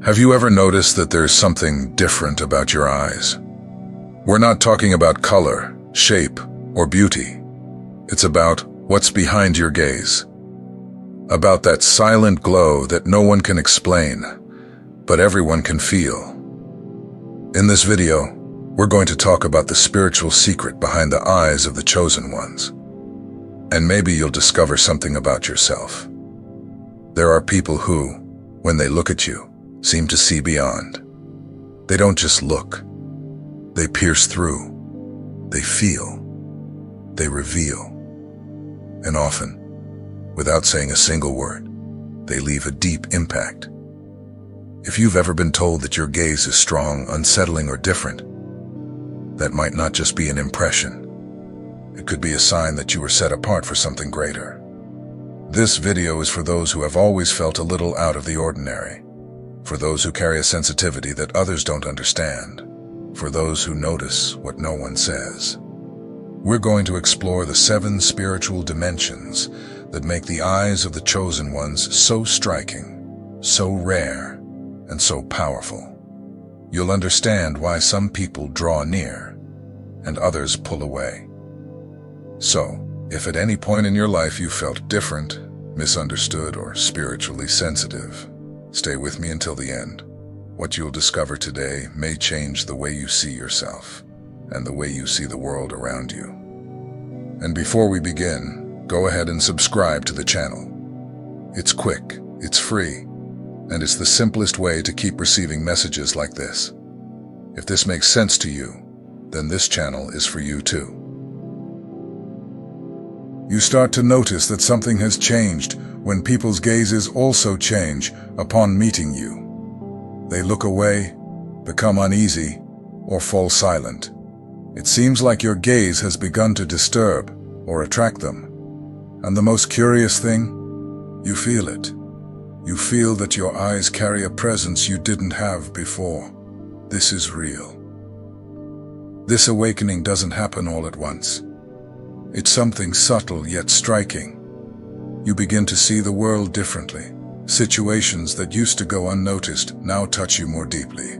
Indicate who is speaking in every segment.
Speaker 1: Have you ever noticed that there's something different about your eyes? We're not talking about color, shape, or beauty. It's about what's behind your gaze. About that silent glow that no one can explain, but everyone can feel. In this video, we're going to talk about the spiritual secret behind the eyes of the chosen ones. And maybe you'll discover something about yourself. There are people who, when they look at you, seem to see beyond. They don't just look. They pierce through. They feel. They reveal. And often, without saying a single word, they leave a deep impact. If you've ever been told that your gaze is strong, unsettling, or different, that might not just be an impression. It could be a sign that you were set apart for something greater. This video is for those who have always felt a little out of the ordinary, for those who carry a sensitivity that others don't understand, for those who notice what no one says. We're going to explore the 7 spiritual dimensions that make the eyes of the chosen ones so striking, so rare, and so powerful. You'll understand why some people draw near and others pull away. So, if at any point in your life you felt different, misunderstood, or spiritually sensitive, stay with me until the end. What you'll discover today may change the way you see yourself and the way you see the world around you. And before we begin, go ahead and subscribe to the channel. It's quick, it's free, and it's the simplest way to keep receiving messages like this. If this makes sense to you, then this channel is for you too. You start to notice that something has changed when people's gazes also change upon meeting you. They look away, become uneasy, or fall silent. It seems like your gaze has begun to disturb or attract them. And the most curious thing, you feel it. You feel that your eyes carry a presence you didn't have before. This is real. This awakening doesn't happen all at once. It's something subtle yet striking. You begin to see the world differently. Situations that used to go unnoticed now touch you more deeply.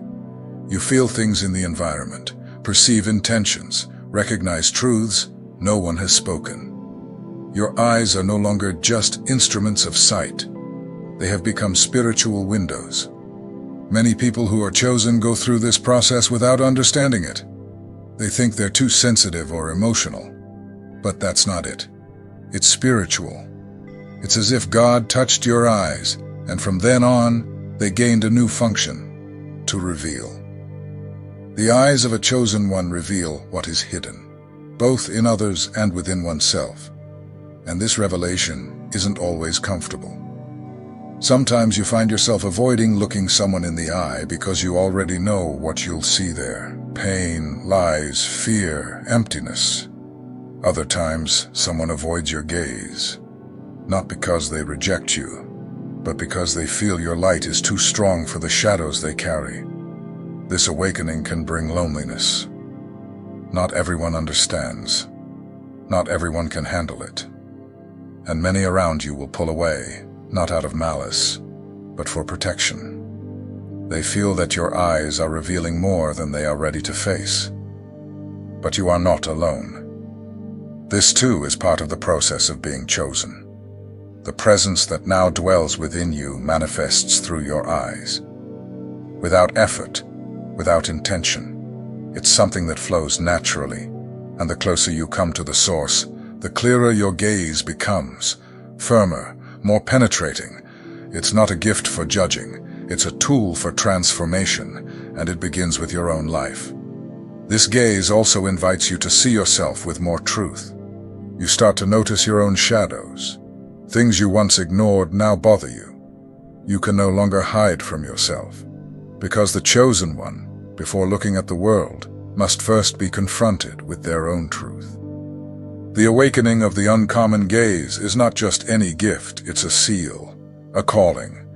Speaker 1: You feel things in the environment, perceive intentions, recognize truths no one has spoken. Your eyes are no longer just instruments of sight. They have become spiritual windows. Many people who are chosen go through this process without understanding it. They think they're too sensitive or emotional. But that's not it. It's spiritual. It's as if God touched your eyes, and from then on, they gained a new function: to reveal. The eyes of a chosen one reveal what is hidden, both in others and within oneself. And this revelation isn't always comfortable. Sometimes you find yourself avoiding looking someone in the eye because you already know what you'll see there: pain, lies, fear, emptiness. Other times, someone avoids your gaze, not because they reject you, but because they feel your light is too strong for the shadows they carry. This awakening can bring loneliness. Not everyone understands. Not everyone can handle it. And many around you will pull away, not out of malice, but for protection. They feel that your eyes are revealing more than they are ready to face. But you are not alone. This too is part of the process of being chosen. The presence that now dwells within you manifests through your eyes. Without effort, without intention. It's something that flows naturally, and the closer you come to the source, the clearer your gaze becomes, firmer, more penetrating. It's not a gift for judging, it's a tool for transformation, and it begins with your own life. This gaze also invites you to see yourself with more truth. You start to notice your own shadows. Things you once ignored now bother you. You can no longer hide from yourself, because the chosen one, before looking at the world, must first be confronted with their own truth. The awakening of the uncommon gaze is not just any gift, it's a seal, a calling,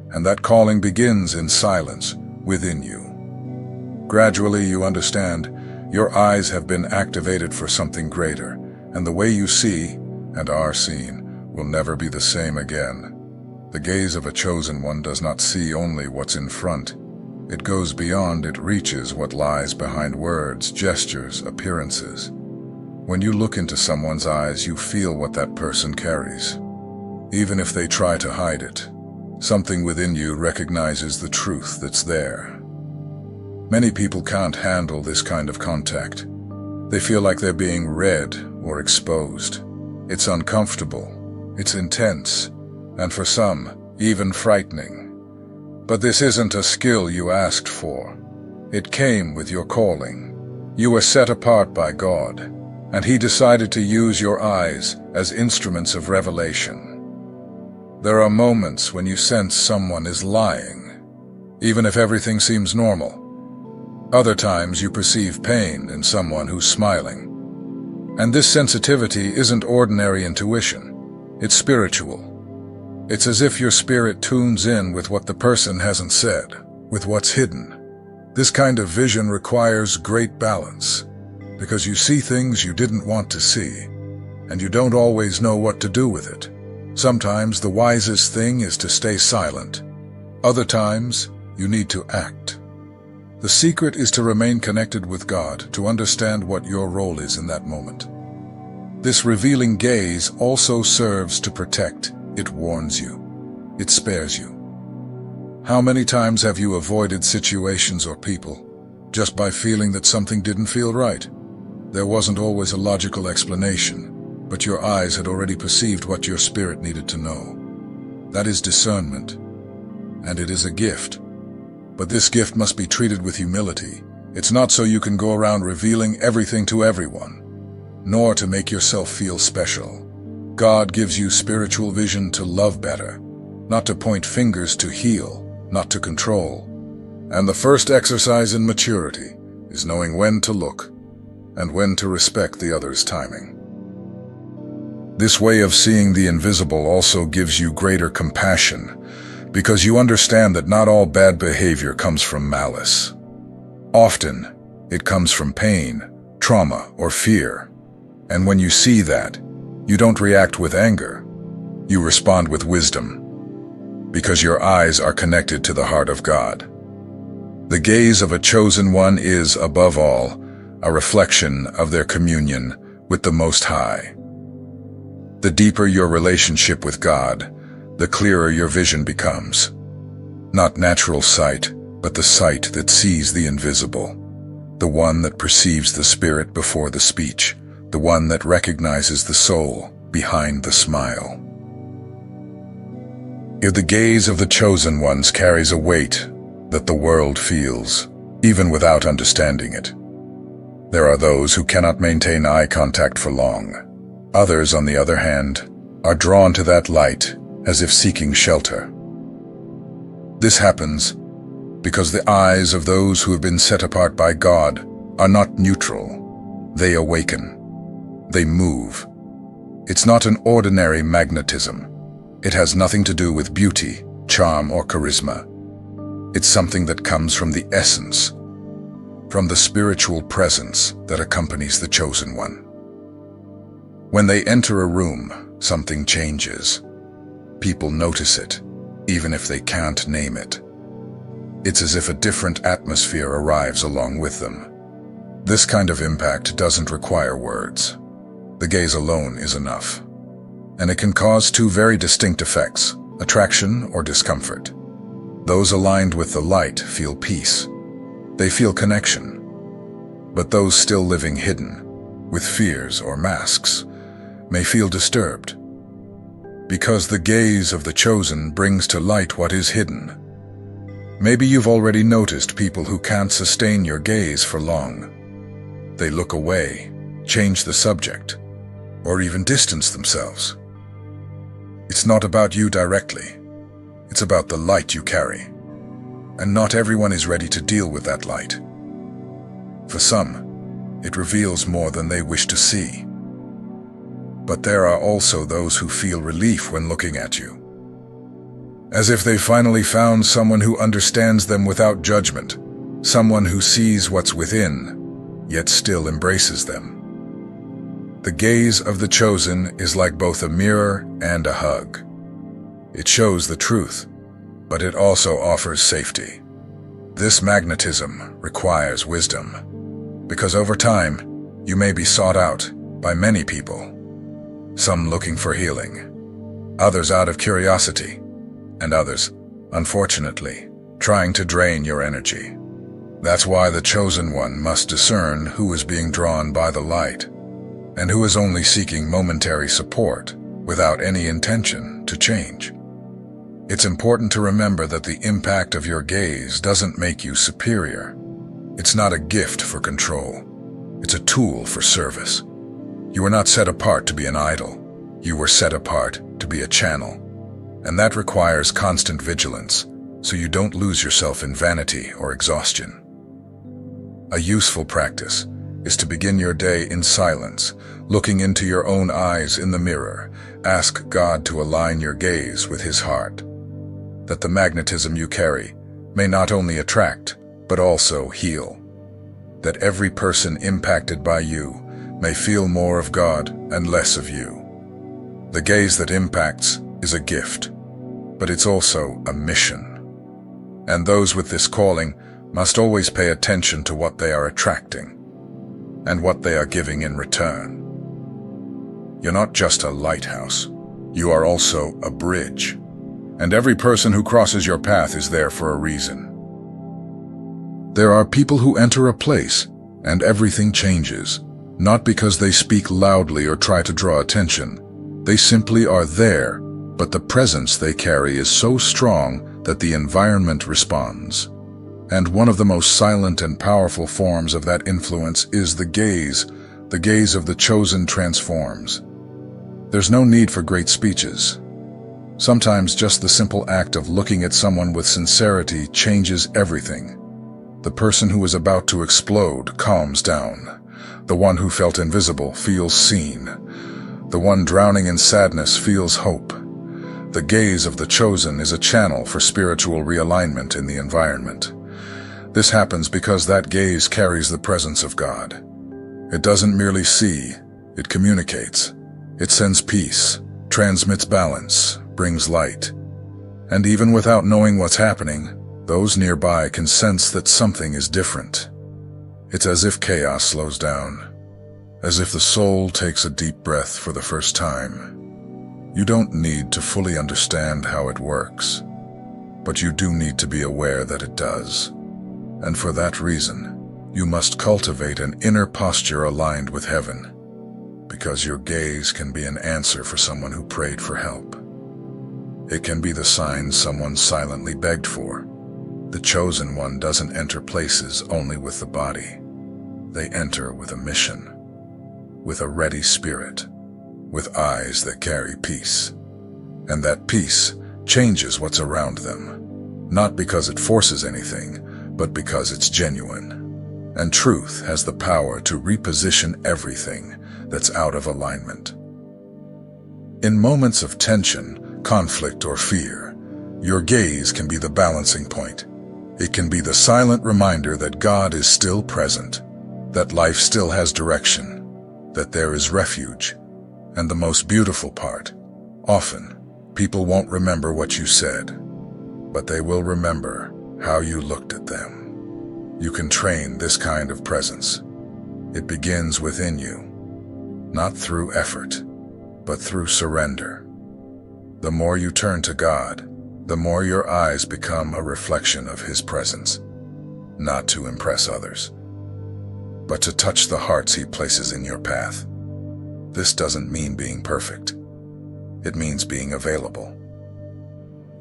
Speaker 1: and that calling begins in silence within you. Gradually you understand your eyes have been activated for something greater, and the way you see and are seen will never be the same again. The gaze of a chosen one does not see only what's in front. It goes beyond, it reaches what lies behind words, gestures, appearances. When you look into someone's eyes, you feel what that person carries. Even if they try to hide it, something within you recognizes the truth that's there. Many people can't handle this kind of contact. They feel like they're being read or exposed. It's uncomfortable, it's intense, and for some, even frightening. But this isn't a skill you asked for. It came with your calling. You were set apart by God, and He decided to use your eyes as instruments of revelation. There are moments when you sense someone is lying, even if everything seems normal. Other times you perceive pain in someone who's smiling. And this sensitivity isn't ordinary intuition, it's spiritual. It's as if your spirit tunes in with what the person hasn't said, with what's hidden. This kind of vision requires great balance, because you see things you didn't want to see, and you don't always know what to do with it. Sometimes the wisest thing is to stay silent. Other times, you need to act. The secret is to remain connected with God, to understand what your role is in that moment. This revealing gaze also serves to protect. It warns you. It spares you. How many times have you avoided situations or people just by feeling that something didn't feel right? There wasn't always a logical explanation, but your eyes had already perceived what your spirit needed to know. That is discernment, and it is a gift. But this gift must be treated with humility. It's not so you can go around revealing everything to everyone, nor to make yourself feel special. God gives you spiritual vision to love better, not to point fingers, to heal, not to control. And the first exercise in maturity is knowing when to look and when to respect the other's timing. This way of seeing the invisible also gives you greater compassion, because you understand that not all bad behavior comes from malice. Often, it comes from pain, trauma, or fear. And when you see that, you don't react with anger. You respond with wisdom, because your eyes are connected to the heart of God. The gaze of a chosen one is, above all, a reflection of their communion with the Most High. The deeper your relationship with God, the clearer your vision becomes. Not natural sight, but the sight that sees the invisible, the one that perceives the spirit before the speech, the one that recognizes the soul behind the smile. If the gaze of the chosen ones carries a weight that the world feels, even without understanding it. There are those who cannot maintain eye contact for long. Others, on the other hand, are drawn to that light as if seeking shelter. This happens because the eyes of those who have been set apart by God are not neutral. They awaken. They move. It's not an ordinary magnetism. It has nothing to do with beauty, charm, or charisma. It's something that comes from the essence, from the spiritual presence that accompanies the chosen one. When they enter a room, something changes. People notice it, even if they can't name it. It's as if a different atmosphere arrives along with them. This kind of impact doesn't require words. The gaze alone is enough. And it can cause two very distinct effects, attraction or discomfort. Those aligned with the light feel peace. They feel connection. But those still living hidden, with fears or masks, may feel disturbed. Because the gaze of the chosen brings to light what is hidden. Maybe you've already noticed people who can't sustain your gaze for long. They look away, change the subject, or even distance themselves. It's not about you directly. It's about the light you carry. And not everyone is ready to deal with that light. For some, it reveals more than they wish to see. But there are also those who feel relief when looking at you. As if they finally found someone who understands them without judgment, someone who sees what's within, yet still embraces them. The gaze of the chosen is like both a mirror and a hug. It shows the truth, but it also offers safety. This magnetism requires wisdom, because over time, you may be sought out by many people, some looking for healing, others out of curiosity, and others, unfortunately, trying to drain your energy. That's why the chosen one must discern who is being drawn by the light, and who is only seeking momentary support without any intention to change. It's important to remember that the impact of your gaze doesn't make you superior. It's not a gift for control. It's a tool for service. You were not set apart to be an idol. You were set apart to be a channel. And that requires constant vigilance, so you don't lose yourself in vanity or exhaustion. A useful practice is to begin your day in silence, looking into your own eyes in the mirror. Ask God to align your gaze with His heart, that the magnetism you carry may not only attract, but also heal. That every person impacted by you may feel more of God and less of you. The gaze that impacts is a gift, but it's also a mission. And those with this calling must always pay attention to what they are attracting and what they are giving in return. You're not just a lighthouse. You are also a bridge. And every person who crosses your path is there for a reason. There are people who enter a place and everything changes, not because they speak loudly or try to draw attention. They simply are there, but the presence they carry is so strong that the environment responds. And one of the most silent and powerful forms of that influence is the gaze. The gaze of the chosen transforms. There's no need for great speeches. Sometimes just the simple act of looking at someone with sincerity changes everything. The person who is about to explode calms down. The one who felt invisible feels seen. The one drowning in sadness feels hope. The gaze of the chosen is a channel for spiritual realignment in the environment. This happens because that gaze carries the presence of God. It doesn't merely see, it communicates. It sends peace, transmits balance, brings light. And even without knowing what's happening, those nearby can sense that something is different. It's as if chaos slows down, as if the soul takes a deep breath for the first time. You don't need to fully understand how it works, but you do need to be aware that it does. And for that reason, you must cultivate an inner posture aligned with heaven, because your gaze can be an answer for someone who prayed for help. It can be the sign someone silently begged for. The chosen one doesn't enter places only with the body. They enter with a mission, with a ready spirit, with eyes that carry peace. And that peace changes what's around them, not because it forces anything, but because it's genuine. And truth has the power to reposition everything that's out of alignment. In moments of tension, conflict, or fear, your gaze can be the balancing point. It can be the silent reminder that God is still present, that life still has direction, that there is refuge. And the most beautiful part, often, people won't remember what you said, but they will remember how you looked at them. You can train this kind of presence. It begins within you, not through effort, but through surrender. The more you turn to God, the more your eyes become a reflection of His presence, not to impress others, but to touch the hearts He places in your path. This doesn't mean being perfect. It means being available.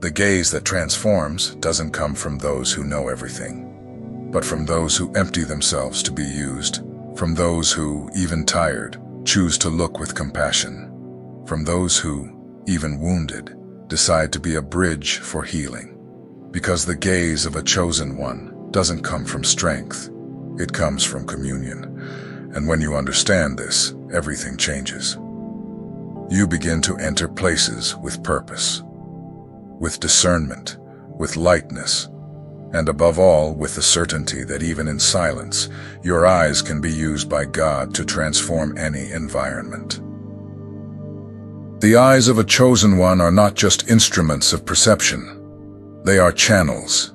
Speaker 1: The gaze that transforms doesn't come from those who know everything, but from those who empty themselves to be used, from those who, even tired, choose to look with compassion, from those who, even wounded, decide to be a bridge for healing. Because the gaze of a chosen one doesn't come from strength, it comes from communion. And when you understand this, everything changes. You begin to enter places with purpose, with discernment, with lightness, and above all, with the certainty that even in silence, your eyes can be used by God to transform any environment. The eyes of a chosen one are not just instruments of perception. They are channels.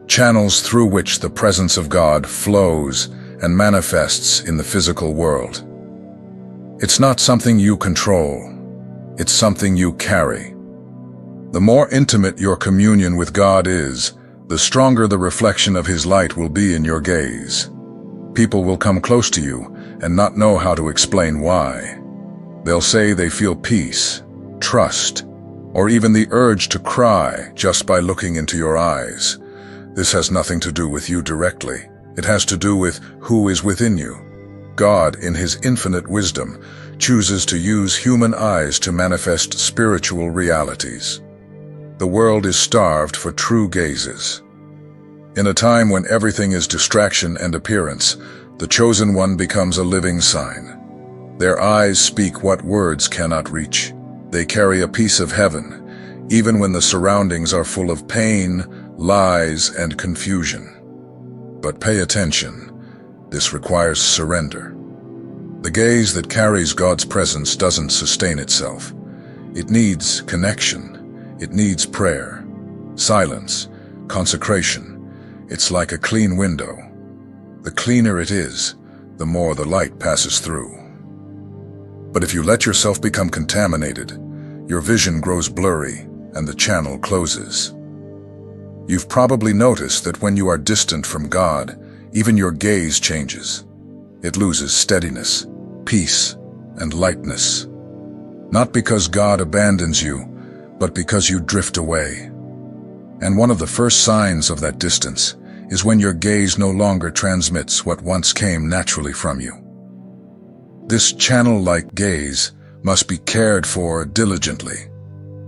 Speaker 1: Channels through which the presence of God flows and manifests in the physical world. It's not something you control. It's something you carry. The more intimate your communion with God is, the stronger the reflection of His light will be in your gaze. People will come close to you and not know how to explain why. They'll say they feel peace, trust, or even the urge to cry just by looking into your eyes. This has nothing to do with you directly. It has to do with who is within you. God, in His infinite wisdom, chooses to use human eyes to manifest spiritual realities. The world is starved for true gazes. In a time when everything is distraction and appearance, the chosen one becomes a living sign. Their eyes speak what words cannot reach. They carry a piece of heaven, even when the surroundings are full of pain, lies, and confusion. But pay attention. This requires surrender. The gaze that carries God's presence doesn't sustain itself. It needs connection. It needs prayer, silence, consecration. It's like a clean window. The cleaner it is, the more the light passes through. But if you let yourself become contaminated, your vision grows blurry and the channel closes. You've probably noticed that when you are distant from God, even your gaze changes. It loses steadiness, peace, and lightness. Not because God abandons you, but because you drift away. And one of the first signs of that distance is when your gaze no longer transmits what once came naturally from you. This channel-like gaze must be cared for diligently.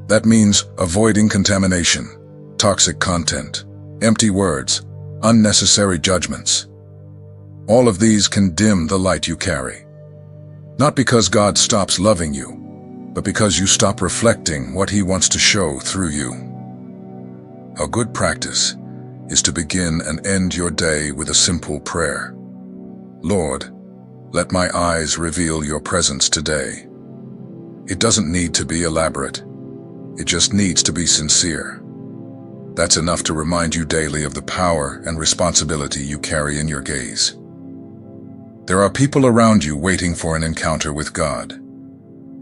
Speaker 1: That means avoiding contamination, toxic content, empty words, unnecessary judgments. All of these can dim the light you carry. Not because God stops loving you, but because you stop reflecting what He wants to show through you. A good practice is to begin and end your day with a simple prayer. Lord, let my eyes reveal your presence today. It doesn't need to be elaborate. It just needs to be sincere. That's enough to remind you daily of the power and responsibility you carry in your gaze. There are people around you waiting for an encounter with God.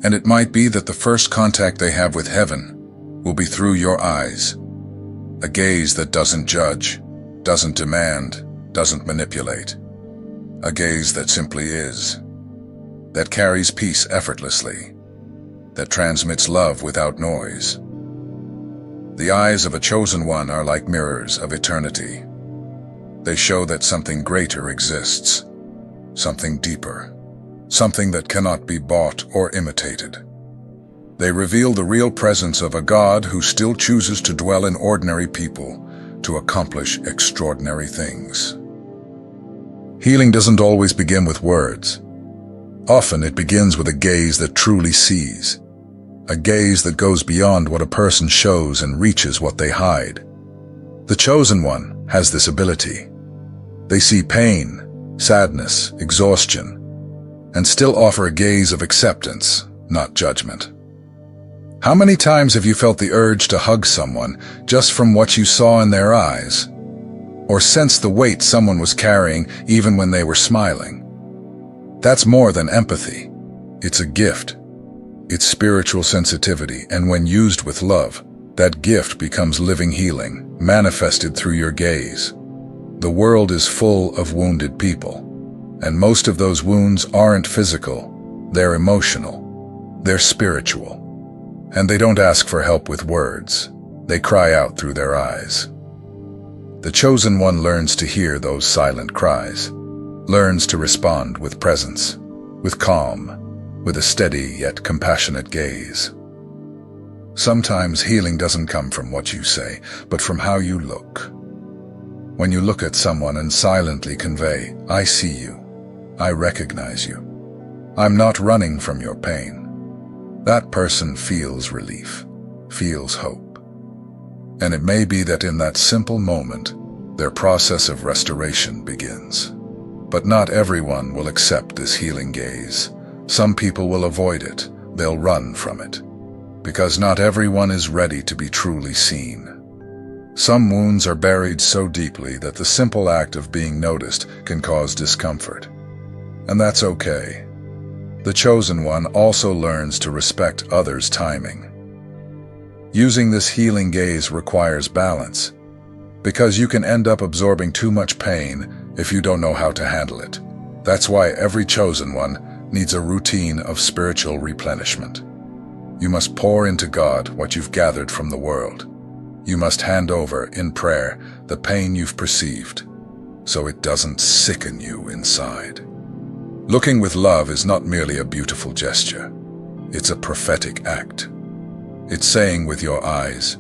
Speaker 1: And it might be that the first contact they have with heaven will be through your eyes. A gaze that doesn't judge, doesn't demand, doesn't manipulate. A gaze that simply is. That carries peace effortlessly. That transmits love without noise. The eyes of a chosen one are like mirrors of eternity. They show that something greater exists, something deeper, something that cannot be bought or imitated. They reveal the real presence of a God who still chooses to dwell in ordinary people to accomplish extraordinary things. Healing doesn't always begin with words. Often it begins with a gaze that truly sees. A gaze that goes beyond what a person shows and reaches what they hide. The chosen one has this ability. They see pain, sadness, exhaustion, and still offer a gaze of acceptance, not judgment. How many times have you felt the urge to hug someone just from what you saw in their eyes? Or sensed the weight someone was carrying even when they were smiling? That's more than empathy. It's a gift. It's spiritual sensitivity, and when used with love, that gift becomes living healing, manifested through your gaze. The world is full of wounded people, and most of those wounds aren't physical, they're emotional, they're spiritual. And they don't ask for help with words, they cry out through their eyes. The chosen one learns to hear those silent cries, learns to respond with presence, with calm, with a steady yet compassionate gaze. Sometimes healing doesn't come from what you say, but from how you look. When you look at someone and silently convey, "I see you, I recognize you, I'm not running from your pain," that person feels relief, feels hope. And it may be that in that simple moment, their process of restoration begins. But not everyone will accept this healing gaze. Some people will avoid it, they'll run from it. because not everyone is ready to be truly seen. Some wounds are buried so deeply that the simple act of being noticed can cause discomfort. And that's okay. The chosen one also learns to respect others' timing. Using this healing gaze requires balance, because you can end up absorbing too much pain if you don't know how to handle it. That's why every chosen one needs a routine of spiritual replenishment. You must pour into God what you've gathered from the world. You must hand over, in prayer, the pain you've perceived, so it doesn't sicken you inside. Looking with love is not merely a beautiful gesture. It's a prophetic act. It's saying with your eyes,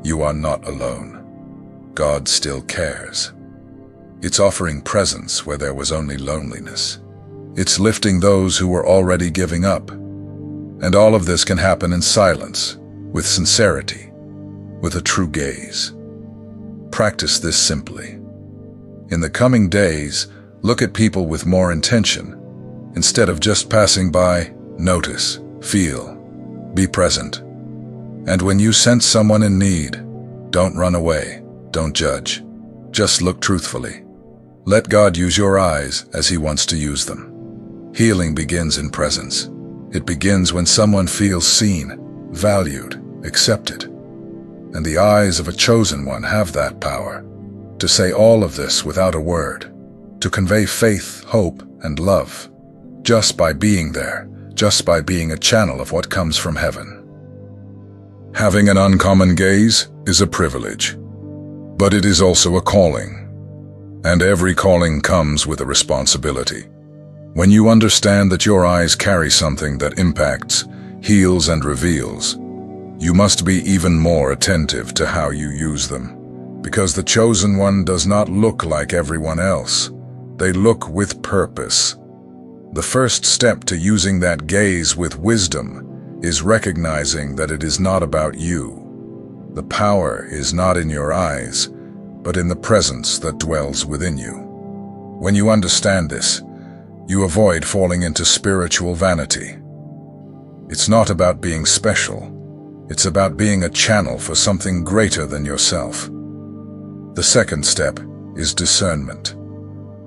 Speaker 1: you are not alone. God still cares. It's offering presence where there was only loneliness. It's lifting those who were already giving up. And all of this can happen in silence, with sincerity, with a true gaze. Practice this simply. In the coming days, look at people with more intention. Instead of just passing by, notice, feel, be present. And when you sense someone in need, don't run away, don't judge. Just look truthfully. Let God use your eyes as He wants to use them. Healing begins in presence. It begins when someone feels seen, valued, accepted. And the eyes of a chosen one have that power to say all of this without a word, to convey faith, hope, and love, just by being there, just by being a channel of what comes from heaven. Having an uncommon gaze is a privilege, but it is also a calling. And every calling comes with a responsibility. When you understand that your eyes carry something that impacts, heals, and reveals, you must be even more attentive to how you use them, because the chosen one does not look like everyone else. They look with purpose. The first step to using that gaze with wisdom is recognizing that it is not about you. The power is not in your eyes, but in the presence that dwells within you. When you understand this, you avoid falling into spiritual vanity. It's not about being special. It's about being a channel for something greater than yourself. The second step is discernment.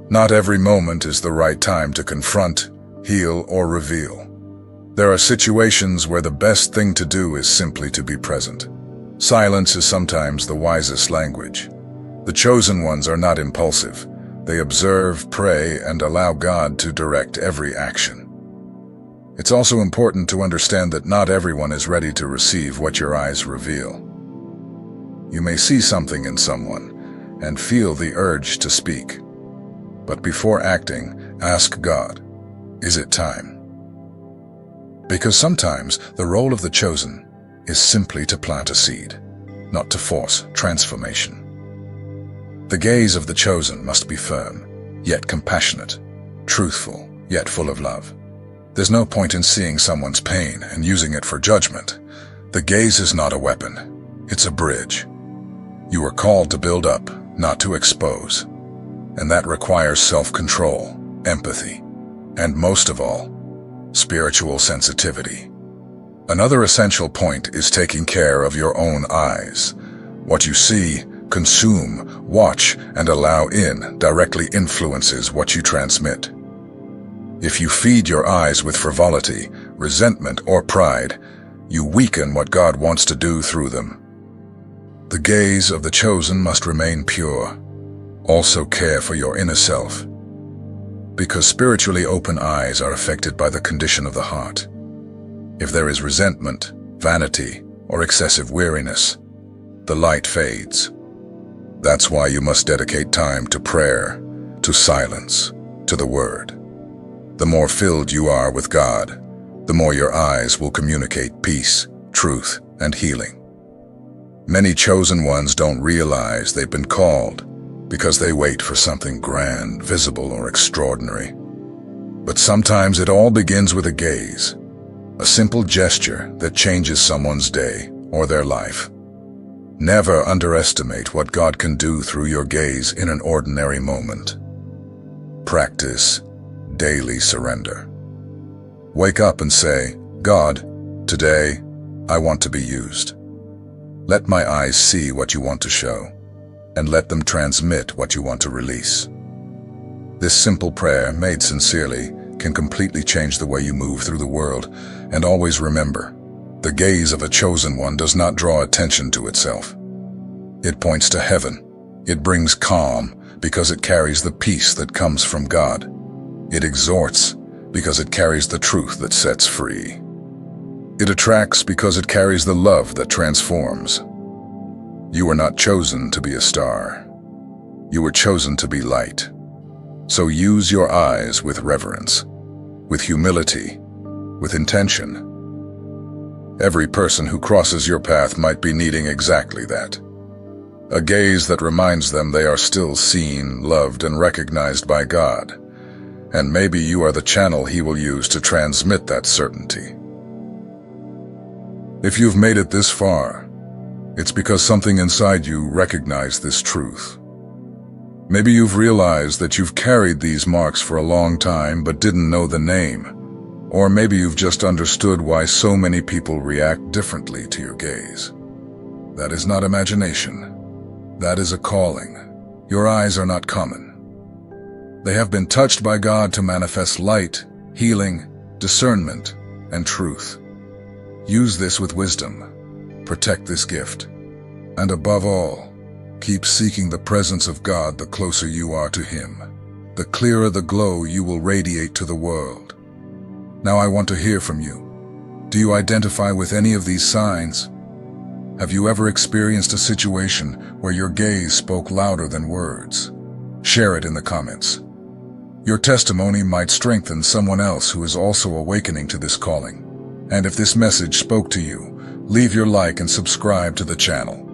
Speaker 1: Not every moment is the right time to confront, heal, or reveal. There are situations where the best thing to do is simply to be present. Silence is sometimes the wisest language. The chosen ones are not impulsive. They observe, pray, and allow God to direct every action. It's also important to understand that not everyone is ready to receive what your eyes reveal. You may see something in someone and feel the urge to speak. But before acting, ask God, is it time? Because sometimes the role of the chosen is simply to plant a seed, not to force transformation. The gaze of the chosen must be firm, yet compassionate, truthful, yet full of love. There's no point in seeing someone's pain and using it for judgment. The gaze is not a weapon, it's a bridge. You are called to build up, not to expose. And that requires self-control, empathy, and most of all, spiritual sensitivity. Another essential point is taking care of your own eyes. What you see, consume, watch, and allow in directly influences what you transmit. If you feed your eyes with frivolity, resentment, or pride, you weaken what God wants to do through them. The gaze of the chosen must remain pure. Also care for your inner self, because spiritually open eyes are affected by the condition of the heart. If there is resentment, vanity, or excessive weariness, the light fades. That's why you must dedicate time to prayer, to silence, to the Word. The more filled you are with God, the more your eyes will communicate peace, truth, and healing. Many chosen ones don't realize they've been called because they wait for something grand, visible, or extraordinary. But sometimes it all begins with a gaze, a simple gesture that changes someone's day or their life. Never underestimate what God can do through your gaze in an ordinary moment. Practice daily surrender. Wake up and say, God, today I want to be used. Let my eyes see what you want to show, and let them transmit what you want to release. This simple prayer, made sincerely, can completely change the way you move through the world. And always remember, the gaze of a chosen one does not draw attention to itself. It points to heaven. It brings calm because it carries the peace that comes from God. It exhorts because it carries the truth that sets free. It attracts because it carries the love that transforms. You were not chosen to be a star. You were chosen to be light. So use your eyes with reverence, with humility, with intention. Every person who crosses your path might be needing exactly that. A gaze that reminds them they are still seen, loved, and recognized by God. And maybe you are the channel He will use to transmit that certainty. If you've made it this far, it's because something inside you recognized this truth. Maybe you've realized that you've carried these marks for a long time but didn't know the name. Or maybe you've just understood why so many people react differently to your gaze. That is not imagination. That is a calling. Your eyes are not common. They have been touched by God to manifest light, healing, discernment, and truth. Use this with wisdom. Protect this gift. And above all, keep seeking the presence of God. The closer you are to Him, the clearer the glow you will radiate to the world. Now I want to hear from you. Do you identify with any of these signs? Have you ever experienced a situation where your gaze spoke louder than words? Share it in the comments. Your testimony might strengthen someone else who is also awakening to this calling. And if this message spoke to you, leave your like and subscribe to the channel.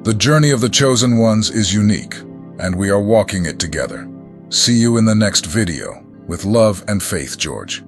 Speaker 1: The journey of the chosen ones is unique, and we are walking it together. See you in the next video. With love and faith, George.